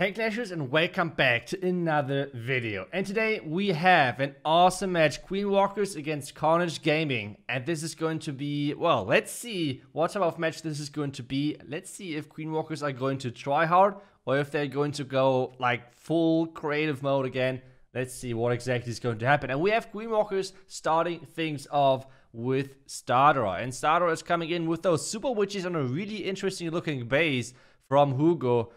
Hey Clashers, and welcome back to another video. And today we have an awesome match, Queen Walkers against Carnage Gaming. And this is going to be, well, let's see what type of match this is going to be. Let's see if Queen Walkers are going to try hard or if they're going to go like full creative mode again. Let's see what exactly is going to happen. And we have Queen Walkers starting things off with Starter. And Starter is coming in with those super witches on a really interesting looking base from Hugo.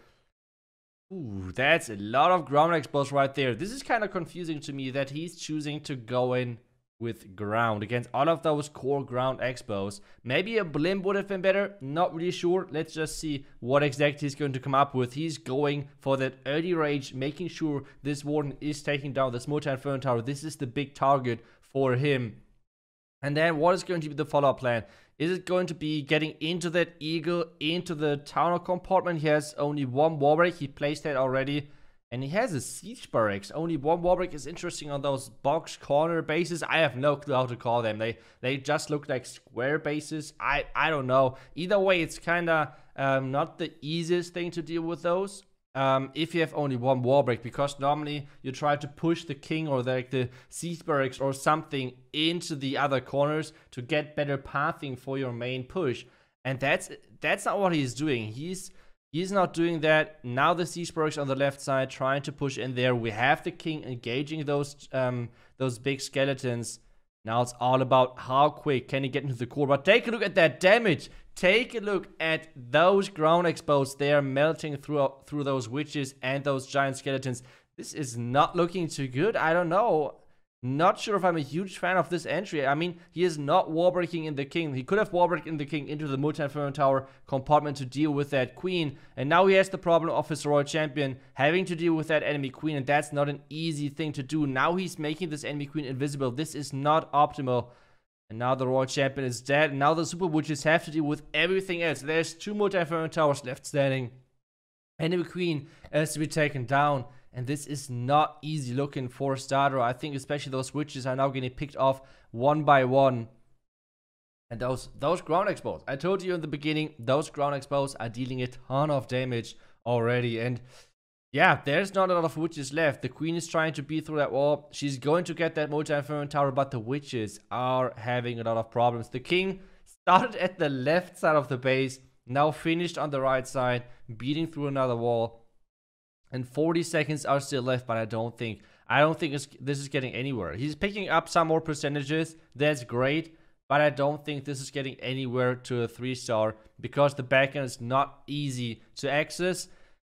Ooh, that's a lot of ground expos right there. This is kind of confusing to me that he's choosing to go in with ground against all of those core ground expos. Maybe a blimp would have been better. Not really sure. Let's just see what exactly he's going to come up with. He's going for that early rage, making sure this warden is taking down this multi-inferno tower. This is the big target for him. And then what is going to be the follow-up plan? Is it going to be getting into that eagle, into the tunnel compartment? He has only one wall break. He placed that already. And he has a siege barracks. Only one wall break is interesting on those box corner bases. I have no clue how to call them. They just look like square bases. I don't know. Either way, it's kind of not the easiest thing to deal with those. If you have only one wall break, because normally you try to push the king or the siege barracks or something into the other corners to get better pathing for your main push, and that's not what he's doing. He's not doing that. Now the siege barracks on the left side trying to push in there. We have the king engaging those big skeletons. Now it's all about how quick can he get into the core. But take a look at that damage. Take a look at those ground expos. They are melting through those witches and those giant skeletons. This is not looking too good. I don't know. Not sure if I'm a huge fan of this entry. I mean, he is not wallbreaking in the king. He could have wallbreaked in the king into the multi-inferno tower compartment to deal with that queen. And now he has the problem of his royal champion having to deal with that enemy queen. And that's not an easy thing to do. Now he's making this enemy queen invisible. This is not optimal. And now the royal champion is dead. And now the super witches have to deal with everything else. There's two multi-inferno towers left standing. Enemy queen has to be taken down. And this is not easy looking for Starter. I think especially those witches are now getting picked off one by one. And those ground expos. I told you in the beginning, those ground expos are dealing a ton of damage already. And yeah, there's not a lot of witches left. The queen is trying to beat through that wall. She's going to get that multi-inferno tower, but the witches are having a lot of problems. The king started at the left side of the base, now finished on the right side, beating through another wall. And 40 seconds are still left, but I don't think this is getting anywhere. He's picking up some more percentages. That's great, but I don't think this is getting anywhere to a 3-star because the backend is not easy to access.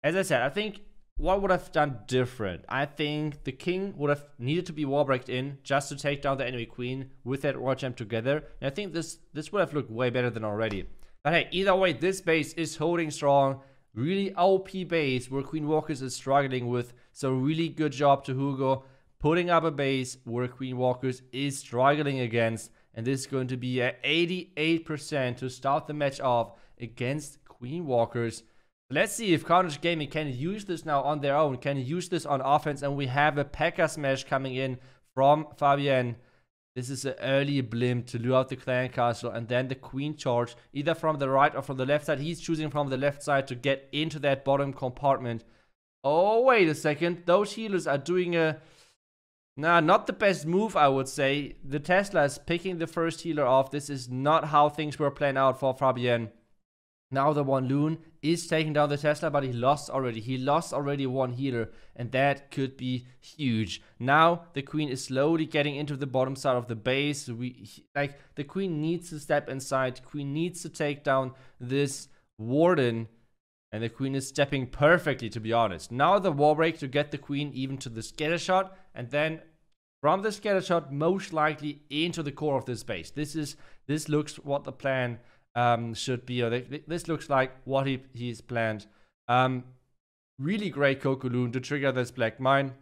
As I said, I think what would have done different? I think the king would have needed to be wallbreaked in just to take down the enemy queen with that royal champ together. And I think this would have looked way better than already. But hey, either way, this base is holding strong. Really OP base where Queen Walkers is struggling with. So really good job to Hugo putting up a base where Queen Walkers is struggling against. And this is going to be at 88% to start the match off against Queen Walkers. Let's see if Carnage Gaming can use this now on their own. Can use this on offense. And we have a P.E.K.K.A smash coming in from Fabienne. This is an early blimp to lure out the clan castle, and then the queen charge, either from the right or from the left side. He's choosing from the left side to get into that bottom compartment. Oh, wait a second. Those healers are doing a... Nah, not the best move, I would say. The Tesla is picking the first healer off. This is not how things were planned out for Fabienne. Now the one Loon is taking down the Tesla, but he lost already. He lost already one healer, and that could be huge. Now the queen is slowly getting into the bottom side of the base. The queen needs to step inside. Queen needs to take down this warden, and the queen is stepping perfectly, to be honest. Now the wall break to get the queen even to the scatter shot, and then from the scatter shot, most likely into the core of this base. This looks what the plan should be. This looks like what he's planned. Really great Kokoloon to trigger this black mine.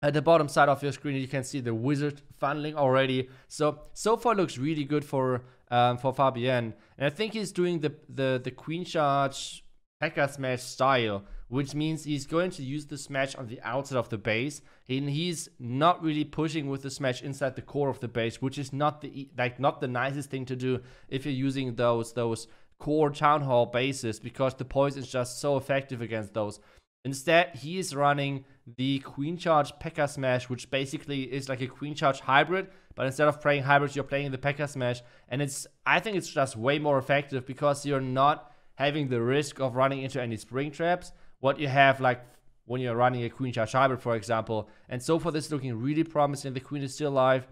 At the bottom side of your screen, you can see the wizard funneling already. So far looks really good for Fabienne. And I think he's doing the queen charge P.E.K.K.A smash style, which means he's going to use the smash on the outside of the base, and he's not really pushing with the smash inside the core of the base, which is not the nicest thing to do if you're using those core town hall bases, because the poison is just so effective against those. Instead, he is running the Queen Charge P.E.K.K.A. Smash, which basically is like a Queen Charge hybrid, but instead of playing hybrids, you're playing the P.E.K.K.A. Smash, and I think it's just way more effective because you're not having the risk of running into any spring traps, what you have like when you're running a Queen Charge hybrid, for example. And so far, this is looking really promising. The Queen is still alive.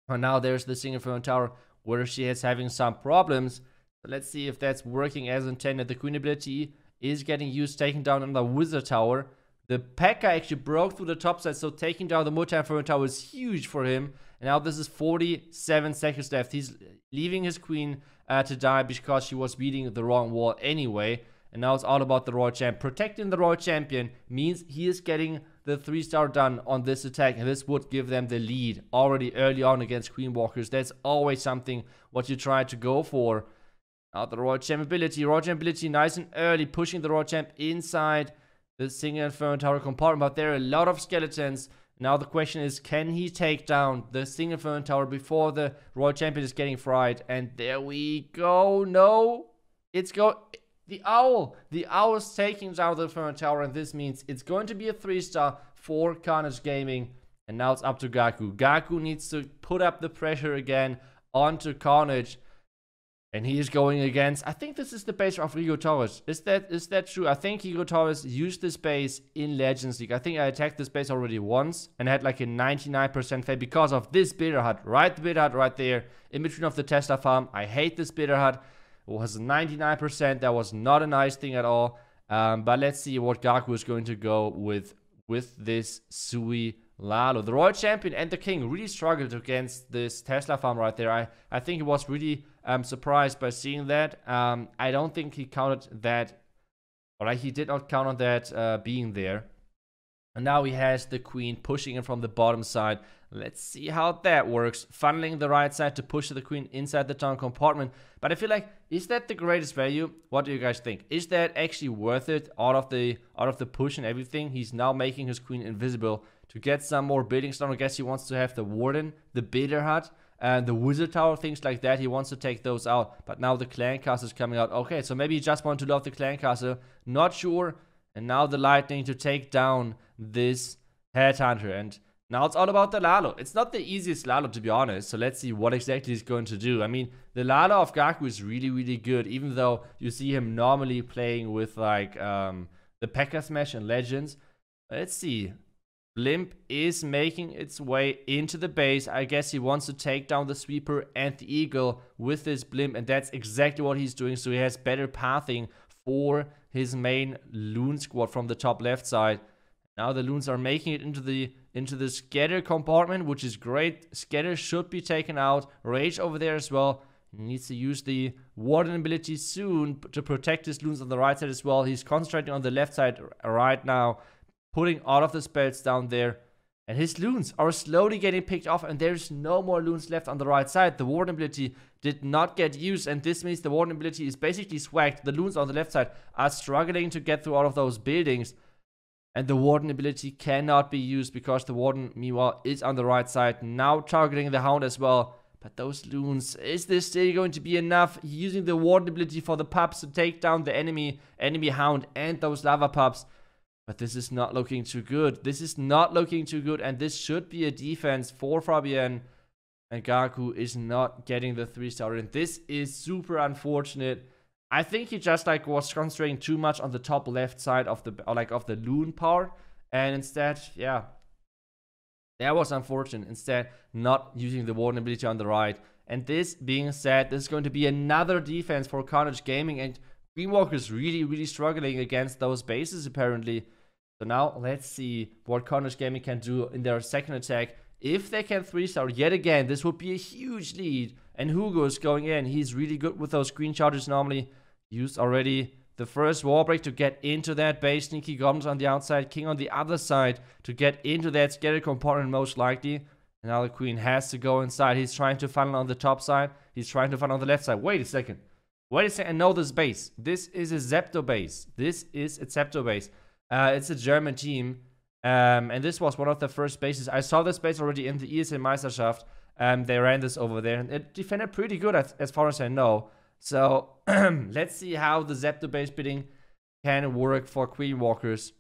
And now there's the Single Inferno Tower where she is having some problems. So let's see if that's working as intended. The Queen ability is getting used, taking down another Wizard Tower. The P.E.K.K.A. actually broke through the top side, so taking down the Multi-Inferno Tower is huge for him. And now this is 47 seconds left. He's leaving his Queen to die because she was beating the wrong wall anyway. And now it's all about the Royal Champ. Protecting the Royal Champion means he is getting the 3-star done on this attack. And this would give them the lead already early on against Queen Walkers. That's always something what you try to go for. Now the Royal Champ ability. Royal Champ ability nice and early. Pushing the Royal Champ inside the Single Inferno Tower compartment. But there are a lot of skeletons. Now the question is, can he take down the Single Inferno Tower before the Royal Champion is getting fried? And there we go. No. The Owl is taking down the Inferno Tower, and this means it's going to be a 3-star for Carnage Gaming. And now it's up to Gaku. Gaku needs to put up the pressure again onto Carnage. And he is going against, I think this is the base of Rigo Torres. Is that true? I think Rigo Torres used this base in Legends League. I think I attacked this base already once and had like a 99% fail because of this Bitter Hut. Right, the Bitter Hut right there in between of the Tesla farm. I hate this Bitter Hut. It was 99%. That was not a nice thing at all. But let's see what Gaku is going to go with this Sui Lalo. The Royal Champion and the King really struggled against this Tesla farm right there. I think he was really surprised by seeing that. I don't think he counted that, or like he did not count on that being there. And now he has the Queen pushing in from the bottom side. Let's see how that works. Funneling the right side to push the Queen inside the town compartment. But I feel like, is that the greatest value? What do you guys think? Is that actually worth it out of the push and everything? He's now making his Queen invisible to get some more buildings done. I guess he wants to have the Warden, the Bitter Hut, and the Wizard Tower, things like that. He wants to take those out. But now the Clan Castle is coming out. Okay, so maybe he just wanted to love the Clan Castle. Not sure. And now the Lightning to take down this Headhunter. And now it's all about the Lalo. It's not the easiest Lalo, to be honest. So let's see what exactly he's going to do. I mean, the Lalo of Gaku is really, really good. Even though you see him normally playing with like the P.E.K.K.A. Smash and Legends. Let's see. Blimp is making its way into the base. I guess he wants to take down the Sweeper and the Eagle with this Blimp. And that's exactly what he's doing. So he has better pathing for his main Loon squad from the top left side. Now the Loons are making it into the Scatter compartment, which is great. Scatter should be taken out. Rage over there as well. He needs to use the Warden ability soon to protect his Loons on the right side as well. He's concentrating on the left side right now, putting all of the spells down there. And his Loons are slowly getting picked off, and there's no more Loons left on the right side. The Warden ability did not get used, and this means the Warden ability is basically swagged. The Loons on the left side are struggling to get through all of those buildings. And the Warden ability cannot be used because the Warden, meanwhile, is on the right side. Now targeting the Hound as well. But those Loons, is this still going to be enough? Using the Warden ability for the pups to take down the enemy Hound and those lava pups. But this is not looking too good. This is not looking too good. And this should be a defense for Fabian. And Gaku is not getting the 3-star. And this is super unfortunate. I think he just like was concentrating too much on the top left side of the Loon part. And instead, yeah, that was unfortunate. Instead, not using the Warden ability on the right. And this being said, this is going to be another defense for Carnage Gaming. And Greenwalker is really, really struggling against those bases apparently. So now let's see what Carnage Gaming can do in their second attack. If they can 3-star yet again, this would be a huge lead. And Hugo is going in. He's really good with those green charges normally. Used already the first wall break to get into that base. Sneaky Goblins on the outside. King on the other side to get into that scattered compartment most likely. And now the Queen has to go inside. He's trying to funnel on the top side. He's trying to funnel on the left side. Wait a second. Wait a second. I know this base. This is a Zepto base. This is a Zepto base. It's a German team. And this was one of the first bases. I saw this base already in the ESL Meisterschaft. They ran this over there. And it defended pretty good as far as I know. So let's see how the Zepto base bidding can work for Queen Walkers.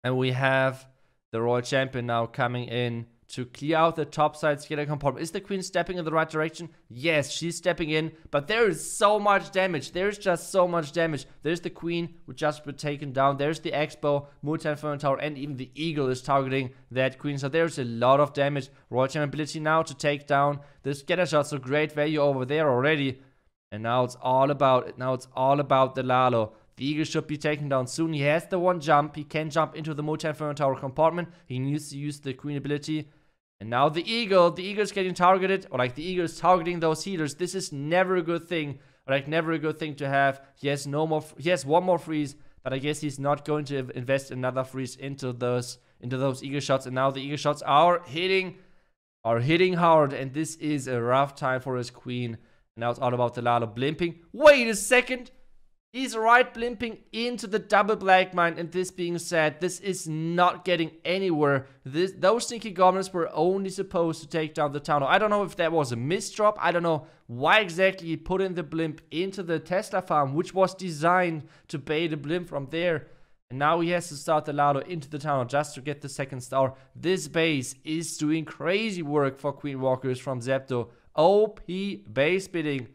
And we have the Royal Champion now coming in to clear out the topside scatter compartment. Is the Queen stepping in the right direction? Yes, she's stepping in, but there is so much damage. There's just so much damage. There's the Queen who just been taken down. There's the Expo, Multi-Inferno Tower, and even the Eagle is targeting that Queen. So there's a lot of damage. Royal Champion ability now to take down the scatter shots. So great value over there already. And now it's all about the Lalo. The Eagle should be taken down soon. He has the one jump. He can jump into the Multi-Inferno Tower compartment. He needs to use the Queen ability. And now the Eagle is getting targeted, or like the Eagle is targeting those healers. This is never a good thing, or like never a good thing to have. He has one more freeze, but I guess he's not going to invest another freeze into those Eagle shots. And now the Eagle shots are hitting hard, and this is a rough time for his Queen. And now it's all about the Lalo blimping. Wait a second! He's right blimping into the double black mine, and this being said, this is not getting anywhere. Those sneaky goblins were only supposed to take down the town hall. I don't know if that was a misdrop. I don't know why exactly he put in the blimp into the Tesla farm, which was designed to bait a blimp from there. And now he has to start the Lalo into the town hall just to get the second star. This base is doing crazy work for Queen Walkers from Zepto. OP base bidding.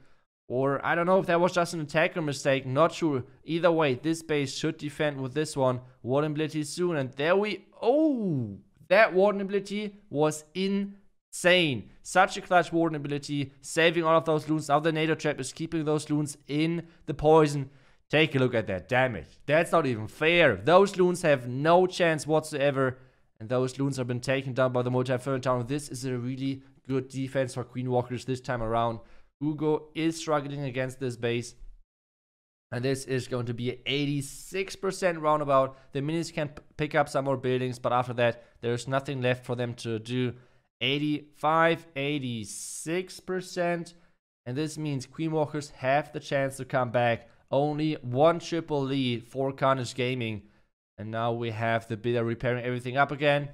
Or I don't know if that was just an attacker mistake, not sure. Either way, this base should defend with this one. Warden ability soon, and there we... Oh! That Warden ability was insane. Such a clutch Warden ability, saving all of those loons. Now the NATO trap is keeping those loons in the poison. Take a look at that damage. That's not even fair. Those loons have no chance whatsoever. And those loons have been taken down by the Multi-Inferno Tower. This is a really good defense for Queen Walkers this time around. Hugo is struggling against this base. And this is going to be 86% roundabout. The minis can pick up some more buildings, but after that, there's nothing left for them to do. 85, 86%. And this means Queen Walkers have the chance to come back. Only one triple lead for Carnage Gaming. And now we have the bidder repairing everything up again.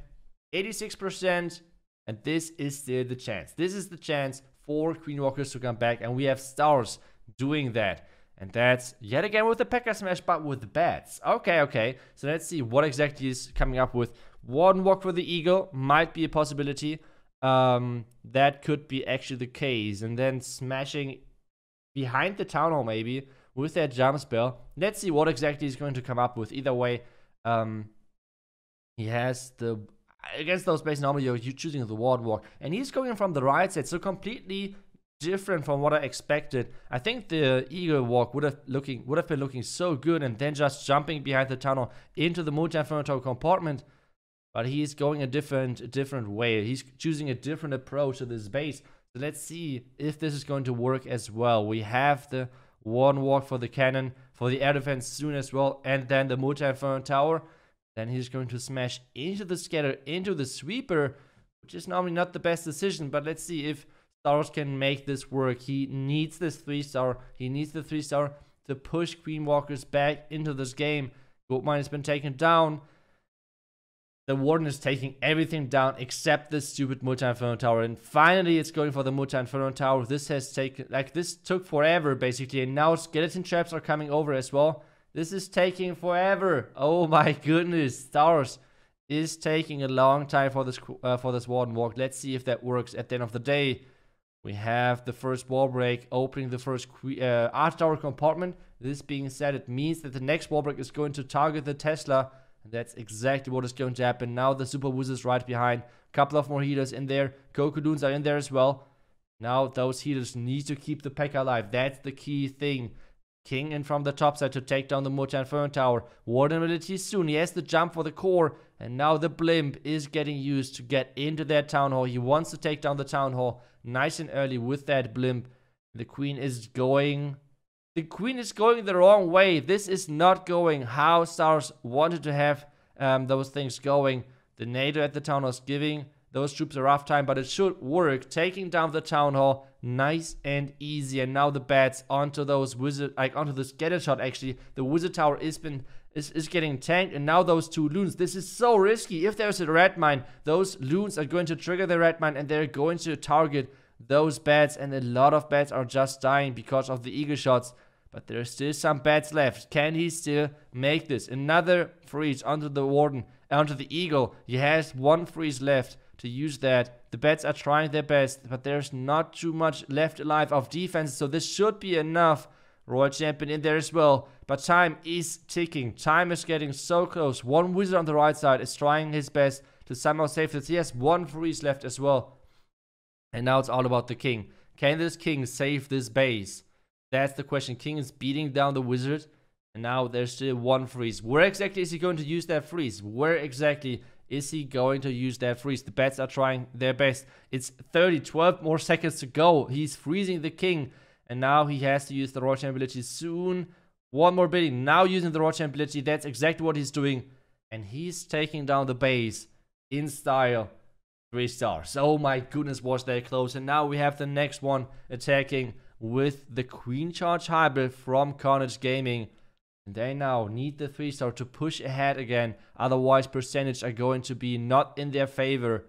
86%. And this is still the chance. This is the chance for Queen Walkers to come back, and we have stars doing that. And that's yet again with the P.E.K.K.A. Smash, but with bats. Okay. So let's see what exactly is coming up with. One walk for the Eagle might be a possibility. That could be actually the case. And then smashing behind the town hall maybe with that jump spell. Let's see what exactly he's going to come up with. Either way, he has the... Against those bases, normally you're choosing the Warden walk, and he's going from the right side, so completely different from what I expected. I think the Eagle walk would have been looking so good, and then just jumping behind the tunnel into the Multi-Inferno Tower compartment. But he's going a different way. He's choosing a different approach to this base. So let's see if this is going to work as well. We have the Warden walk for the cannon, for the air defense soon as well, and then the Multi-Inferno Tower. Then he's going to smash into the scatter, into the sweeper, which is normally not the best decision, but let's see if Stars can make this work. He needs this 3-star. He needs the 3-star to push Queen Walkers back into this game. Goldmine has been taken down. The Warden is taking everything down except this stupid Multi-Inferno Tower. And finally, it's going for the Multi-Inferno Tower. This took forever, basically. And now skeleton traps are coming over as well. This is taking forever. Oh my goodness. Stars is taking a long time for this Warden walk. Let's see if that works at the end of the day. We have the first wall break opening the first Arch Tower compartment. This being said, it means that the next wall break is going to target the Tesla. And that's exactly what is going to happen. Now the Super Wizard is right behind. A couple of more healers in there. Cocodoons are in there as well. Now those healers need to keep the P.E.K.K.A. alive. That's the key thing. King in from the top side to take down the Multi-Inferno Tower. Warden ability soon. He has the jump for the core. And now the blimp is getting used to get into that town hall. He wants to take down the town hall nice and early with that blimp. The Queen is going... The Queen is going the wrong way. This is not going how Stars wanted to have those things going. The NATO at the town hall is giving those troops a rough time, but it should work. Taking down the town hall, nice and easy. And now the bats onto those wizard, onto the scatter shot. Actually, the wizard tower is getting tanked, and now those two loons. This is so risky. If there's a red mine, those loons are going to trigger the red mine, and they're going to target those bats, and a lot of bats are just dying because of the eagle shots. but there's still some bats left. Can he still make this? Another freeze onto the Warden, onto the Eagle. He has one freeze left to use that. The bats are trying their best, but there's not too much left alive of defense, so this should be enough. Royal Champion in there as well, but time is ticking. Time is getting so close. One wizard on the right side is trying his best to somehow save this. He has one freeze left as well. And now it's all about the king. Can this king save this base? That's the question. King is beating down the wizard, and now there's still one freeze. Where exactly is he going to use that freeze? Where exactly is he going to use that freeze? The bats are trying their best. It's 12 more seconds to go. He's freezing the king, and now he has to use the Royal Champion ability soon. One more bidding. Now using the Royal Champion ability. That's exactly what he's doing, and he's taking down the base in style. 3 stars. Oh my goodness, was that close. And now we have the next one attacking with the Queen Charge Hybrid from Carnage Gaming. And they now need the 3-star to push ahead again. Otherwise, percentage are going to be not in their favor.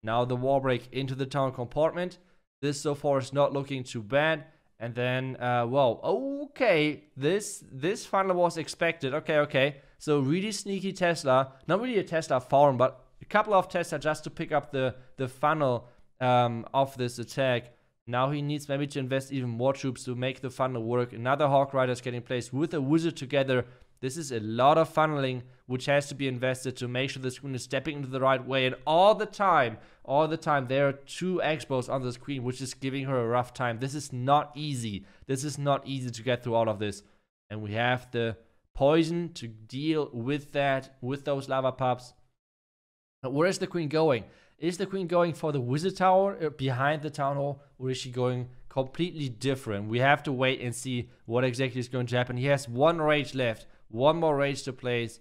Now the wall break into the town compartment. This so far is not looking too bad. And then, well, okay. This funnel was expected. Okay. So really sneaky Tesla. Not really a Tesla farm, but a couple of Tesla just to pick up the funnel of this attack. Now he needs maybe to invest even more troops to make the funnel work. Another Hawk Rider is getting placed with a wizard together. This is a lot of funneling which has to be invested to make sure this queen is stepping into the right way. And all the time, there are 2 X-bows on this queen, which is giving her a rough time. This is not easy. This is not easy to get through all of this. And we have the poison to deal with that, with those lava pups. Where is the queen going? Is the queen going for the wizard tower behind the town hall, or is she going completely different? We have to wait and see what exactly is going to happen. He has 1 rage left, 1 more rage to place,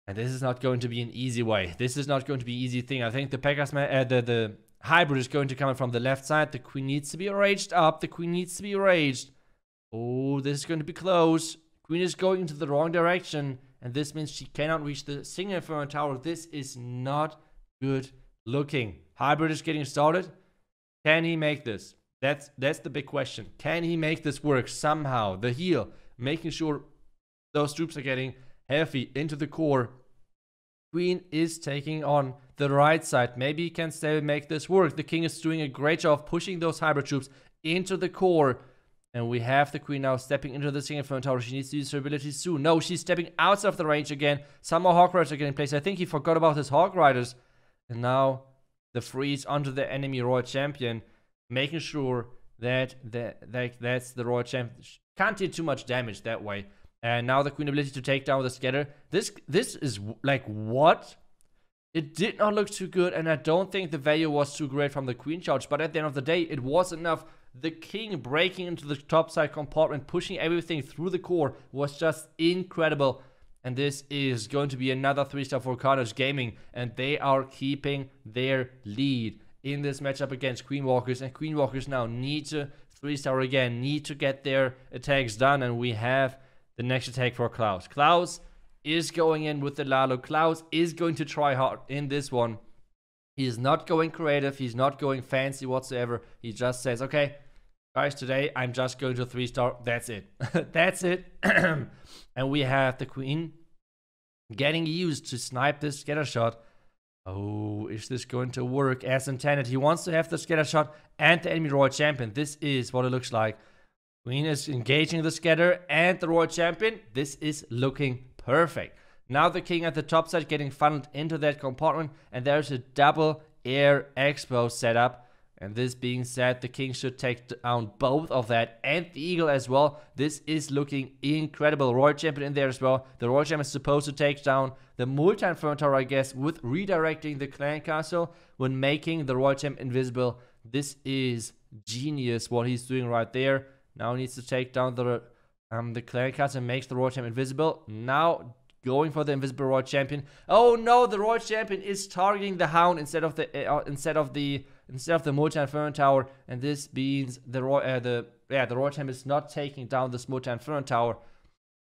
and this is not going to be an easy way. This is not going to be an easy thing. I think the the hybrid is going to come from the left side. The queen needs to be raged up. The queen needs to be raged. Oh, this is going to be close. Queen is going into the wrong direction, and this means she cannot reach the single Inferno Tower. This is not good looking. Hybrid is getting started. Can he make this? That's the big question. Can he make this work somehow? The heal, making sure those troops are getting healthy into the core. Queen is taking on the right side. Maybe he can still make this work. The king is doing a great job pushing those hybrid troops into the core. And we have the queen now stepping into the single Inferno Tower. She needs to use her ability soon. No, she's stepping outside of the range again. Some more Hawk Riders are getting placed. I think he forgot about his Hawk Riders. And now the freeze onto the enemy Royal Champion, making sure that that's the Royal Champion. Can't do too much damage that way. And now the queen ability to take down the scatter. This is like, what? It did not look too good, and I don't think the value was too great from the queen charge, but at the end of the day, it was enough. The king breaking into the top side compartment, pushing everything through the core was just incredible. And this is going to be another 3-star for Carnage Gaming, and they are keeping their lead in this matchup against Queen Walkers. And Queen Walkers now need to 3-star again, need to get their attacks done, and we have the next attack for Klaus. Klaus is going in with the Lalo. Klaus is going to try hard in this one. He's not going creative. He's not going fancy whatsoever. He just says, okay, guys, today I'm just going to 3-star. That's it. That's it. And we have the queen getting used to snipe this scatter shot. Oh, is this going to work as intended? He wants to have the scatter shot and the enemy Royal Champion. This is what it looks like. Queen is engaging the scatter and the Royal Champion. This is looking perfect. Now the king at the top side getting funneled into that compartment, and there's a double air expo set up. And this being said, the king should take down both of that and the eagle as well. This is looking incredible. Royal Champion in there as well. The Royal Champion is supposed to take down the multi-inferno tower, I guess, with redirecting the clan castle when making the Royal Champion invisible. This is genius what he's doing right there. Now he needs to take down the clan castle and makes the Royal Champion invisible. Now going for the invisible Royal Champion. Oh no, the Royal Champion is targeting the hound instead of the multi-inferno tower, and this means the Royal Champion is not taking down this multi-inferno tower.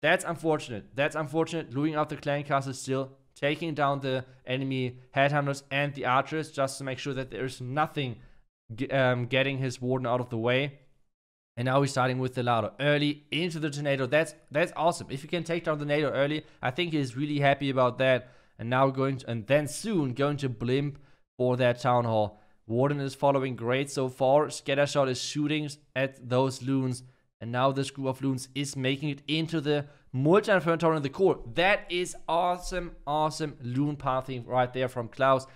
That's unfortunate. That's unfortunate. Looting out the clan castle still, taking down the enemy headhunters and the archers just to make sure that there's nothing getting his warden out of the way. And now we're starting with the Lado early into the tornado. That's awesome. If you can take down the tornado early, I think he's really happy about that. And now and then soon going to blimp for that town hall. Warden is following great so far. Scattershot is shooting at those loons. And now this group of loons is making it into the multi-inferno tower in the core. That is awesome, awesome loon pathing right there from Klaus.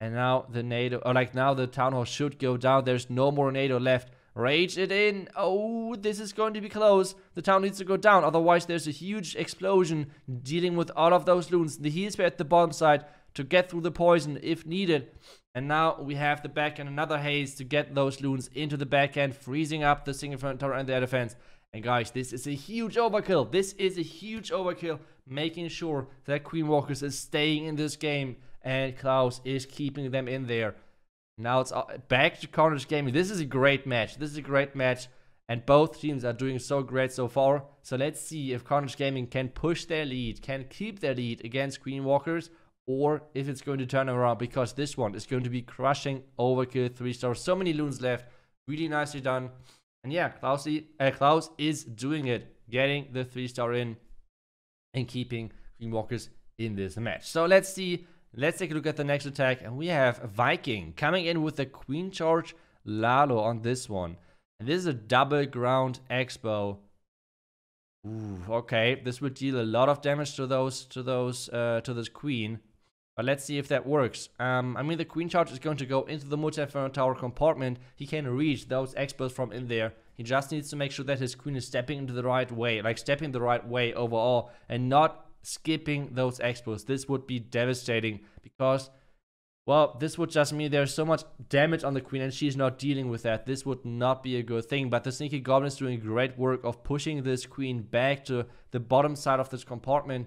And now the NATO, or like now the town hall should go down. There's no more NATO left. Rage it in. Oh, this is going to be close. The town needs to go down. Otherwise, there's a huge explosion dealing with all of those loons. The heals were at the bottom side to get through the poison if needed. And now we have the back and another haze to get those loons into the backhand, freezing up the single front tower and their defense. And guys, this is a huge overkill. This is a huge overkill, making sure that Queen Walkers is staying in this game and Klaus is keeping them in there. Now it's back to Carnage Gaming. This is a great match. This is a great match. And both teams are doing so great so far. So let's see if Carnage Gaming can push their lead, can keep their lead against Queen Walkers, or if it's going to turn around, because this one is going to be crushing overkill 3-star. So many loons left. Really nicely done. And yeah, Klaus is doing it. Getting the 3-star in and keeping Queen Walkers in this match. So let's see. Let's take a look at the next attack. And we have Viking coming in with the Queen Charge Lalo on this one. And this is a double ground Expo. Ooh, okay. This would deal a lot of damage to this Queen. But let's see if that works. I mean, the Queen Charge is going to go into the multi-inferno tower compartment. He can reach those Expos from in there. He just needs to make sure that his Queen is stepping into the right way. Like, stepping the right way overall. And not skipping those Expos. This would be devastating. Because, well, this would just mean there's so much damage on the Queen. And she's not dealing with that. This would not be a good thing. But the Sneaky Goblin is doing great work of pushing this Queen back to the bottom side of this compartment.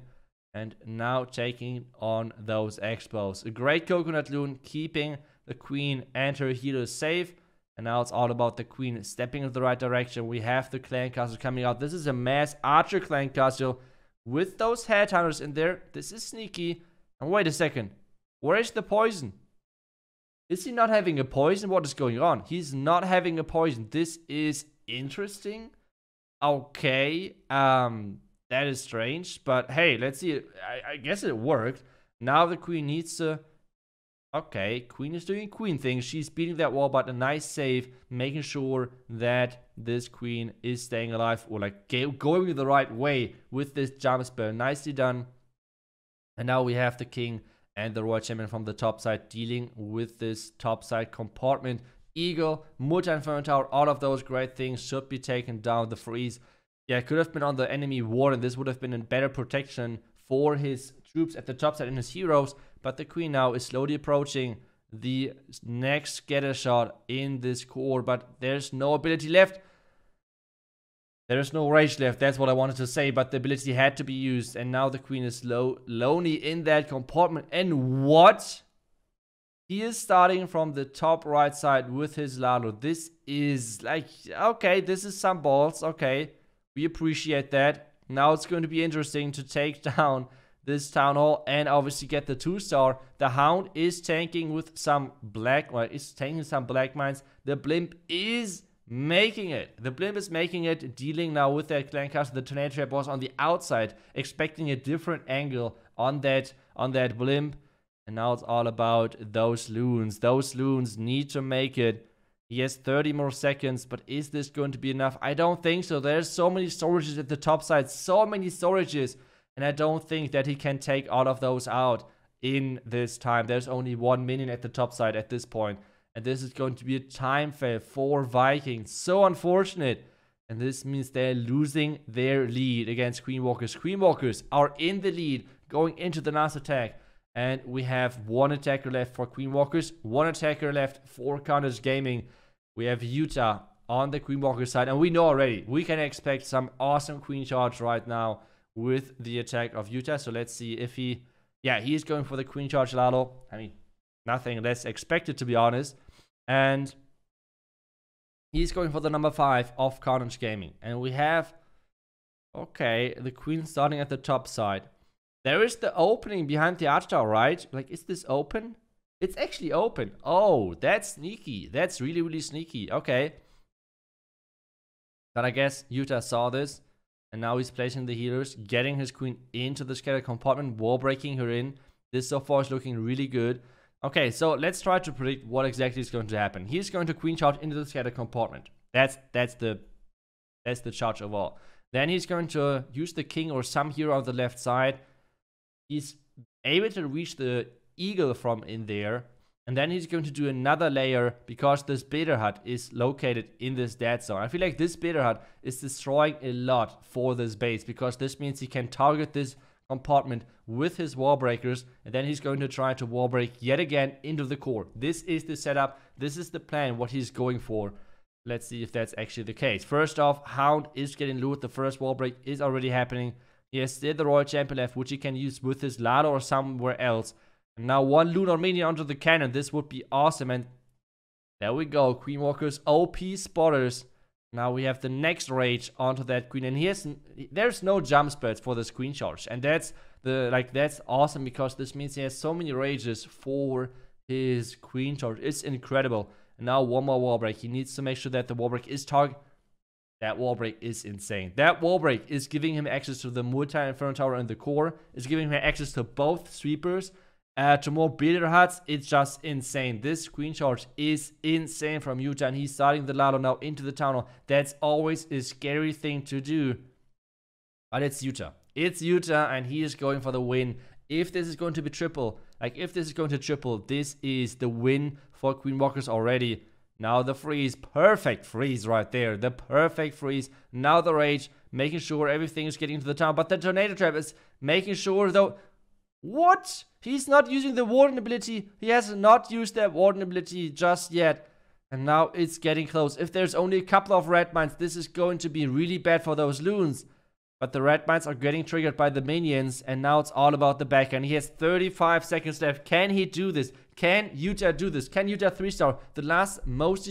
And now taking on those Expos. A great Coconut Loon, keeping the Queen and her healers safe. And now it's all about the Queen stepping in the right direction. We have the Clan Castle coming out. This is a mass Archer Clan Castle with those Headhunters in there. This is sneaky. And wait a second. Where is the poison? Is he not having a poison? What is going on? He's not having a poison. This is interesting. Okay. That is strange, but hey, let's see. I guess it worked. Now the Queen needs to... Okay, Queen is doing Queen things. She's beating that wall, but a nice save, making sure that this Queen is staying alive, or like going the right way with this jump spell. Nicely done. And now we have the King and the Royal Champion from the top side dealing with this top side compartment. Eagle, multi-inferno tower, all of those great things should be taken down. The freeze. Yeah, it could have been on the enemy ward, and this would have been a better protection for his troops at the top side and his heroes. But the Queen now is slowly approaching the next scatter shot in this core. But there's no ability left. There's no rage left. That's what I wanted to say. But the ability had to be used. And now the Queen is lonely in that compartment. And what? He is starting from the top right side with his Lalo. This is like, okay, this is some balls. Okay. We appreciate that. Now it's going to be interesting to take down this town hall and obviously get the 2-star. The Hound is tanking with some black, well, is tanking some black mines. The Blimp is making it. The Blimp is making it, dealing now with that Clan Castle. The Tornado Trap was on the outside, expecting a different angle on that Blimp. And now it's all about those loons. Those loons need to make it. He has 30 more seconds, but is this going to be enough? I don't think so. There's so many storages at the top side. So many storages. And I don't think that he can take all of those out in this time. There's only 1 minion at the top side at this point. And this is going to be a time fail for Vikings. So unfortunate. And this means they're losing their lead against Queen Walkers. Queen Walkers are in the lead going into the last attack. And we have 1 attacker left for Queen Walkers. 1 attacker left for Carnage Gaming. We have Utah on the Queen Walker side. And we know already, we can expect some awesome Queen Charge right now with the attack of Utah. So let's see if he... Yeah, he's going for the Queen Charge Lalo. I mean, nothing less expected, to be honest. And he's going for the number 5 of Carnage Gaming. And we have... Okay, the Queen starting at the top side. There is the opening behind the arch tower, right? Like, is this open? It's actually open. Oh, that's sneaky. That's really, really sneaky. Okay. But I guess Utah saw this, and now he's placing the healers, getting his queen into the scattered compartment, wall breaking her in. This so far is looking really good. Okay, so let's try to predict what exactly is going to happen. He's going to queen charge into the scattered compartment. That's the charge of all. Then he's going to use the king or some hero on the left side. He's able to reach the eagle from in there. And then he's going to do another layer because this bitter hut is located in this dead zone. I feel like this bitter hut is destroying a lot for this base because this means he can target this compartment with his wall breakers, and then he's going to try to wall break yet again into the core. This is the setup. This is the plan, what he's going for. Let's see if that's actually the case. First off, Hound is getting looted. The first wall break is already happening. He has still the Royal Champion left, which he can use with his Lado or somewhere else. And now one Lunar Minion onto the cannon. This would be awesome. And there we go. Queen Walkers, OP spotters. Now we have the next rage onto that queen. And there's no jump spreads for this queen charge. And that's awesome because this means he has so many rages for his queen charge. It's incredible. And now one more wall break. He needs to make sure that the wall break is target. That wall break is insane. That wall break is giving him access to the multi-inferno tower and the core. It's giving him access to both sweepers. To more bitter huts. It's just insane. This queen charge is insane from Utah. And he's starting the Lalo now into the town hall. That's always a scary thing to do. But it's Utah. It's Utah and he is going for the win. If this is going to be triple, this is the win for Queen Walkers already. Now the freeze, perfect freeze right there. The perfect freeze. Now the rage, making sure everything is getting into the town. But the tornado trap is making sure though. What? He's not using the warden ability. He has not used that warden ability just yet. And now it's getting close. If there's only a couple of red mines, this is going to be really bad for those loons. But the red mines are getting triggered by the minions. And now it's all about the back. And he has 35 seconds left. Can he do this? Can Utah do this? Can Utah 3-star? The last most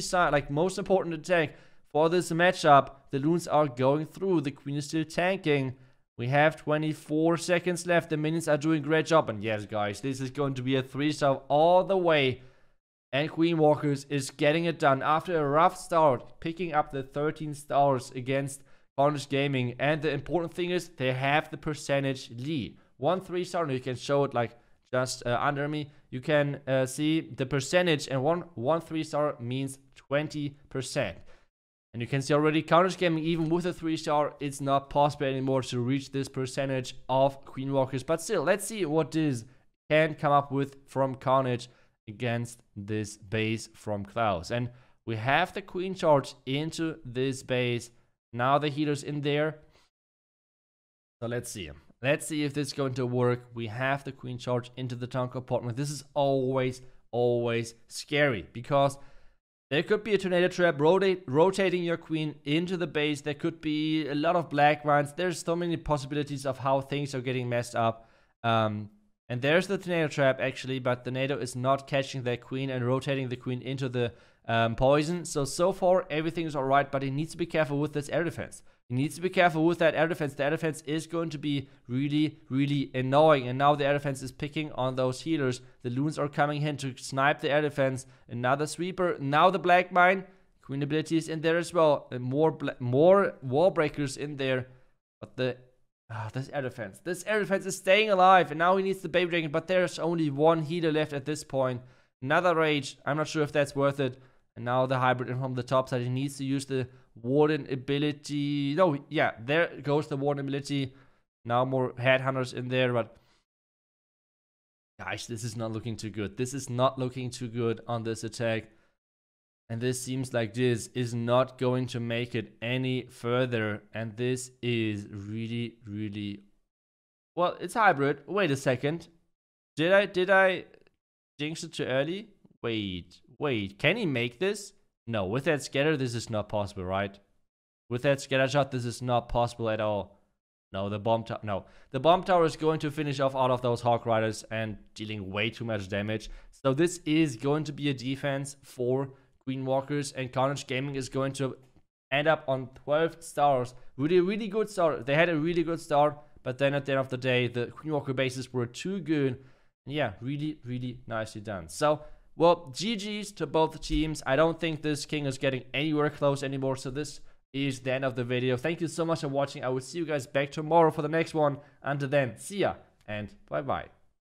important attack for this matchup. The loons are going through. The queen is still tanking. We have 24 seconds left. The minions are doing a great job. And yes, guys, this is going to be a 3-star all the way. And Queen Walkers is getting it done after a rough start, picking up the 13 stars against Carnage Gaming. And the important thing is they have the percentage lead. 1 3-star, and you can show it like just under me. You can see the percentage, and one 3-star means 20%. And you can see already Carnage Gaming, even with a 3-star, it's not possible anymore to reach this percentage of Queen Walkers. But still, let's see what this can come up with from Carnage against this base from Klaus. And we have the queen charge into this base. Now the healer's in there. So let's see. Let's see if this is going to work. We have the queen charge into the town compartment. This is always scary because there could be a tornado trap rotating your queen into the base. There could be a lot of black mines. There's so many possibilities of how things are getting messed up. And there's the tornado trap actually, but the tornado is not catching that queen and rotating the queen into the poison. So far everything is alright, but he needs to be careful with this air defense. He needs to be careful with that air defense. The air defense is going to be really annoying. And now the air defense is picking on those healers. The loons are coming in to snipe the air defense. Another sweeper. Now the black mine. Queen ability is in there as well. And more wall breakers in there. But this air defense. This air defense is staying alive. And now he needs the baby dragon. But there's only one healer left at this point. Another rage. I'm not sure if that's worth it. And now the hybrid from the top side. He needs to use the warden ability. No, yeah, there goes the warden ability. Now more headhunters in there, but guys, this is not looking too good. This is not looking too good on this attack. And this seems like this is not going to make it any further. And this is really well, it's hybrid. Wait a second. Did I jinx it too early? Wait, can he make this? No, with that scatter, this is not possible, right? With that scatter shot, this is not possible at all. No, the bomb tower. No, the bomb tower is going to finish off all of those Hawk Riders and dealing way too much damage. So this is going to be a defense for Queen Walkers, and Carnage Gaming is going to end up on 12 stars. Really good start. They had a really good start, but then at the end of the day, the Queen Walker bases were too good. And yeah, really nicely done. So, well, GG's to both teams. I don't think this king is getting anywhere close anymore. So this is the end of the video. Thank you so much for watching. I will see you guys back tomorrow for the next one. Until then, see ya and bye bye.